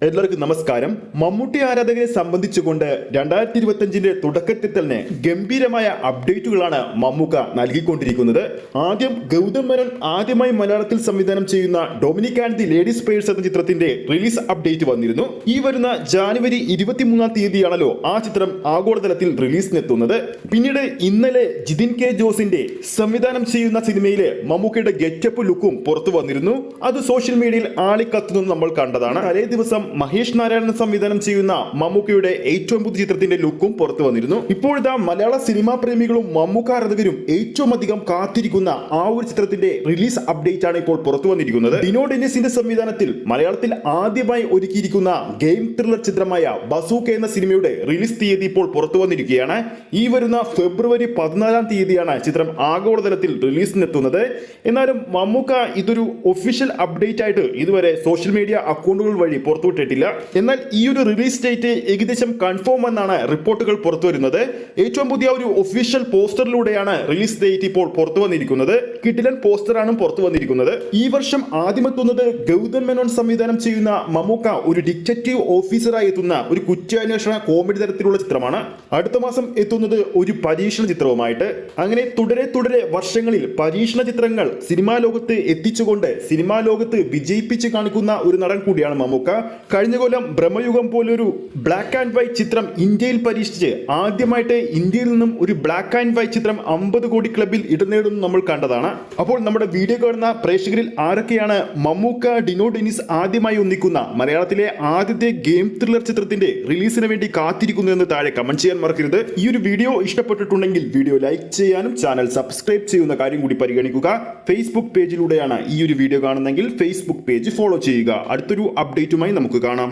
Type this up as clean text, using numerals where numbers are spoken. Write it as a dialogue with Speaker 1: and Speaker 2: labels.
Speaker 1: എല്ലാവർക്കും നമസ്കാരം. മമ്മൂട്ടി ആരാധകരെ സംബന്ധിച്ചുകൊണ്ട് 2025 തുടക്കത്തിൽ തന്നെ ഗംഭീരമായ അപ്ഡേറ്റുകളാണ് മമ്മൂക്ക നൽകിക്കൊണ്ടിരിക്കുന്നത്. ആദ്യം ഗൗതം മേനോൻ ആദ്യമായി മലയാളത്തിൽ സംവിധാനം ചെയ്യുന്ന Dominic and the ladies purse എന്ന ചിത്രത്തിന്റെ റിലീസ് അപ്ഡേറ്റ് വന്നിരുന്നു. ഈ വരുന്ന ജാനുവരി 23-ാം തീയതിയാണല്ലോ ആ ചിത്രം ആഗോളതലത്തിൽ റിലീസിനെത്തുന്നത്. പിന്നീട് ഇന്നലെ ജിതിൻ കെ ജോസിന്റെ സംവിധാനം ചെയ്യുന്ന സിനിമയിലെ മമ്മൂക്കയുടെ ഗെറ്റപ്പ് ലുക്കും പുറത്തു വന്നിരുന്നു. അത് സോഷ്യൽ മീഡിയയിൽ ആളിക്കത്തുന്നത് നമ്മൾ കണ്ടതാണ്. തലേ ദിവസം മഹേഷ് നാരായണൻ സംവിധാനം ചെയ്യുന്ന മമ്മൂക്കയുടെ ഏറ്റവും പുതിയ ചിത്രത്തിന്റെ ലുക്കും പുറത്തു വന്നിരുന്നു. ഇപ്പോഴത്തെ മലയാള സിനിമാ പ്രേമികളും മമ്മൂക്ക ആരാധകരും ഏറ്റവും അധികം കാത്തിരിക്കുന്ന ആ ഒരു ചിത്രത്തിന്റെ റിലീസ് അപ്ഡേറ്റ് ആണ് ഇപ്പോൾ പുറത്തു വന്നിരിക്കുന്നത്. ഡിനോ ഡെന്നിസിന്റെ സംവിധാനത്തിൽ മലയാളത്തിൽ ആദ്യമായി ഒരുക്കിയിരിക്കുന്ന ഗെയിം ത്രില്ലർ ചിത്രമായ ബസൂക്ക എന്ന സിനിമയുടെ റിലീസ് തീയതി ഇപ്പോൾ പുറത്തു വന്നിരിക്കുകയാണ്. ഈ വരുന്ന ഫെബ്രുവരി 14-ാം തീയതിയാണ് ചിത്രം ആഗോളതലത്തിൽ റിലീസിനെത്തുന്നത്. എന്നാലും മമ്മൂക്ക ഇതൊരു ഒഫീഷ്യൽ അപ്ഡേറ്റ് ആയിട്ട് ഇതുവരെ സോഷ്യൽ മീഡിയ അക്കൗണ്ടുകൾ വഴി പുറത്തുവിട്ടിട്ടില്ല. എന്നാൽ ഈ ഒരു റിലീസ് ഡേറ്റ് ഏകദേശം കൺഫേം എന്നാണ് റിപ്പോർട്ടുകൾ പുറത്തു വരുന്നത്. ഏറ്റവും പുതിയ ഒരു ഒഫീഷ്യൽ പോസ്റ്ററിലൂടെയാണ് റിലീസ് ഡേറ്റ് ഇപ്പോൾ പുറത്തു വന്നിരിക്കുന്നത്. കിടിലൻ പോസ്റ്ററാണ് പുറത്തു വന്നിരിക്കുന്നത്. ഈ വർഷം ആദ്യമെത്തുന്നത് ഗൗതം മേനോൻ സംവിധാനം ചെയ്യുന്ന മമ്മൂക്ക ഒരു ഡിറ്റക്റ്റീവ് ഓഫീസറായി എത്തുന്ന ഒരു കുറ്റാന്വേഷണ കോമഡി തരത്തിലുള്ള ചിത്രമാണ്. അടുത്ത മാസം എത്തുന്നത് ഒരു പരീക്ഷണ ചിത്രവുമായിട്ട്. അങ്ങനെ തുടരെ വർഷങ്ങളിൽ പരീക്ഷണ ചിത്രങ്ങൾ സിനിമാ ലോകത്ത് എത്തിച്ചുകൊണ്ട് സിനിമാ ലോകത്ത് വിജയിപ്പിച്ച് കാണിക്കുന്ന ഒരു നടൻ കൂടിയാണ് മമ്മൂക്ക. കഴിഞ്ഞ കൊല്ലം ബ്രഹ്മയുഗം പോലൊരു ബ്ലാക്ക് ആൻഡ് വൈറ്റ് ചിത്രം ഇന്ത്യയിൽ പരീക്ഷിച്ച് ആദ്യമായിട്ട് ഇന്ത്യയിൽ നിന്നും ഒരു ബ്ലാക്ക് ആൻഡ് വൈറ്റ് ചിത്രം 50 കോടി ക്ലബിൽ ഇടം നേടുന്നു നമ്മൾ കണ്ടതാണ്. അപ്പോൾ നമ്മുടെ വീഡിയോ കാണുന്ന പ്രേക്ഷകരിൽ ആരൊക്കെയാണ് മമ്മൂക്ക ഡിനോ ഡെന്നിസ് ആദ്യമായി ഒന്നിക്കുന്ന മലയാളത്തിലെ ആദ്യത്തെ ഗെയിം ത്രില്ലർ ചിത്രത്തിന്റെ റിലീസിന് വേണ്ടി കാത്തിരിക്കുന്നു എന്ന് താഴെ കമന്റ് ചെയ്യാൻ മറക്കരുത്. ഈ ഒരു വീഡിയോ ഇഷ്ടപ്പെട്ടിട്ടുണ്ടെങ്കിൽ വീഡിയോ ലൈക്ക് ചെയ്യാനും ചാനൽ സബ്സ്ക്രൈബ് ചെയ്യുന്ന കാര്യം കൂടി പരിഗണിക്കുക. ഫേസ്ബുക്ക് പേജിലൂടെയാണ് ഈ ഒരു വീഡിയോ കാണുന്നതെങ്കിൽ ഫേസ്ബുക്ക് പേജ് ഫോളോ ചെയ്യുക. അടുത്തൊരു അപ്ഡേറ്റുമായി നമുക്ക് കാണാം.